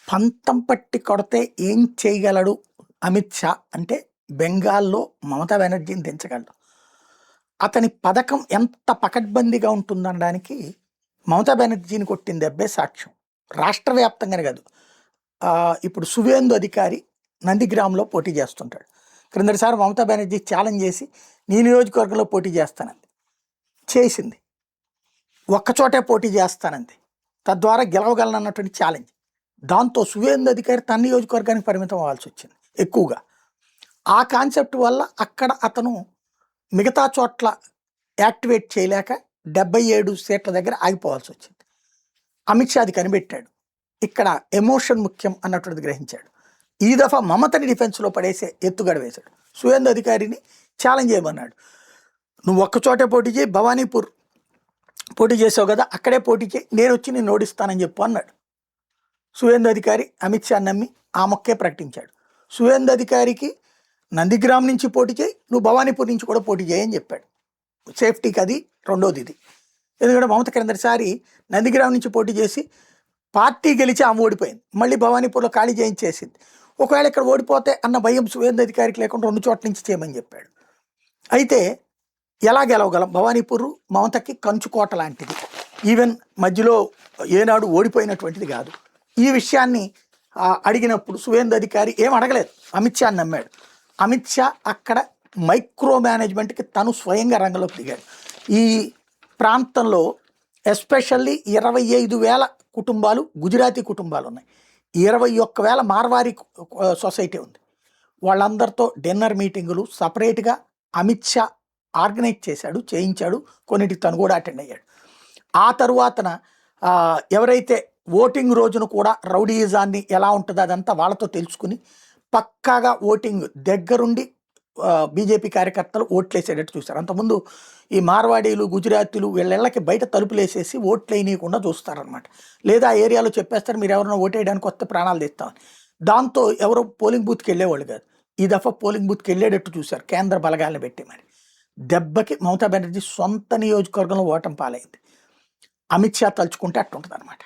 పంతం పట్టి కొడితే ఏం చేయగలడు అమిత్ షా అంటే బెంగాల్లో మమతా బెనర్జీని దించగలడు. అతని పథకం ఎంత పకడ్బందీగా ఉంటుందనడానికి మమతా బెనర్జీని కొట్టిన దెబ్బే సాక్ష్యం. రాష్ట్ర వ్యాప్తంగానే కాదు, ఇప్పుడు సువేందు అధికారి నందిగ్రామ్లో పోటీ చేస్తుంటాడు. క్రిందటిసారి మమతా బెనర్జీ ఛాలెంజ్ చేసి నీ నియోజకవర్గంలో పోటీ చేస్తానంది, చేసింది. ఒక్కచోటే పోటీ చేస్తానంది, తద్వారా గెలవగలనన్నటువంటి ఛాలెంజ్. దాంతో సువేందు అధికారి తన నియోజకవర్గానికి పరిమితం అవ్వాల్సి వచ్చింది ఎక్కువగా. ఆ కాన్సెప్ట్ వల్ల అక్కడ అతను మిగతా చోట్ల యాక్టివేట్ చేయలేక 77 సీట్ల దగ్గర ఆగిపోవాల్సి వచ్చింది. అమిత్ షా అది కనిపెట్టాడు, ఇక్కడ ఎమోషన్ ముఖ్యం అన్నటువంటిది గ్రహించాడు. ఈ దఫా మమతని డిఫెన్స్లో పడేసే ఎత్తుగడ వేశాడు. సువేందు అధికారిని ఛాలెంజ్ చేయమన్నాడు, నువ్వు ఒక్కచోటే పోటీ చేయి, భవానీపూర్ పోటీ చేసావు కదా అక్కడే పోటీ చేయి, నేను వచ్చి నేను ఓడిస్తానని చెప్పు అన్నాడు. సువేందు అధికారి అమిత్ షా నమ్మి ఆ మొక్కే ప్రకటించాడు. సువేందు అధికారికి నందిగ్రామ్ నుంచి పోటీ చేయి, నువ్వు భవానీపూర్ నుంచి కూడా పోటీ చేయని చెప్పాడు. సేఫ్టీకి అది రెండోది ఇది. ఎందుకంటే మమత క్రిందటిసారి నందిగ్రామ్ నుంచి పోటీ చేసి పార్టీ గెలిచి ఆమె ఓడిపోయింది, మళ్ళీ భవానీపూర్లో ఖాళీ చేయించేసింది. ఒకవేళ ఇక్కడ ఓడిపోతే అన్న భయం సువేందు అధికారికి లేకుండా 2 చోట్ల నుంచి చేయమని చెప్పాడు. అయితే ఎలా గెలవగలం? భవానీపూర్ మమతకి కంచుకోట లాంటిది, ఈవెన్ మధ్యలో ఏనాడు ఓడిపోయినటువంటిది కాదు. ఈ విషయాన్ని అడిగినప్పుడు సువేందు అధికారి ఏం అడగలేదు, అమిత్ షాని నమ్మాడు. అమిత్ షా అక్కడ మైక్రో మేనేజ్మెంట్కి తను స్వయంగా రంగంలోకి దిగాడు. ఈ ప్రాంతంలో ఎస్పెషల్లీ 25,000 కుటుంబాలు గుజరాతీ కుటుంబాలు ఉన్నాయి, 21,000 మార్వారీ సొసైటీ ఉంది. వాళ్ళందరితో డిన్నర్ మీటింగులు సపరేట్గా అమిత్ షా ఆర్గనైజ్ చేశాడు, చేయించాడు. కొన్నిటికి తను కూడా అటెండ్ అయ్యాడు. ఆ తరువాతన ఎవరైతే ఓటింగ్ రోజున కూడా రౌడీయిజాన్ని ఎలా ఉంటుందో అదంతా వాళ్ళతో తెలుసుకుని పక్కాగా ఓటింగ్ దగ్గరుండి బీజేపీ కార్యకర్తలు ఓట్లేసేటట్టు చూస్తారు. అంతకుముందు ఈ మార్వాడీలు గుజరాతీలు వీళ్ళకి బయట తలుపులు వేసేసి ఓట్లు వేయనీయకుండా చూస్తారనమాట. లేదా ఆ ఏరియాలో చెప్పేస్తారు మీరు ఎవరైనా ఓటేయడానికి వస్తే ప్రాణాలు తెస్తామని. దాంతో ఎవరో పోలింగ్ బూత్కి వెళ్ళేవాళ్ళు కాదు. ఈ దఫా పోలింగ్ బూత్కి వెళ్ళేటట్టు చూశారు కేంద్ర బలగాలను పెట్టి. మరి దెబ్బకి మమతా బెనర్జీ సొంత నియోజకవర్గంలో ఓటమి పాలైంది. అమిత్ షా తలుచుకుంటే అట్టుంటుంది అనమాట.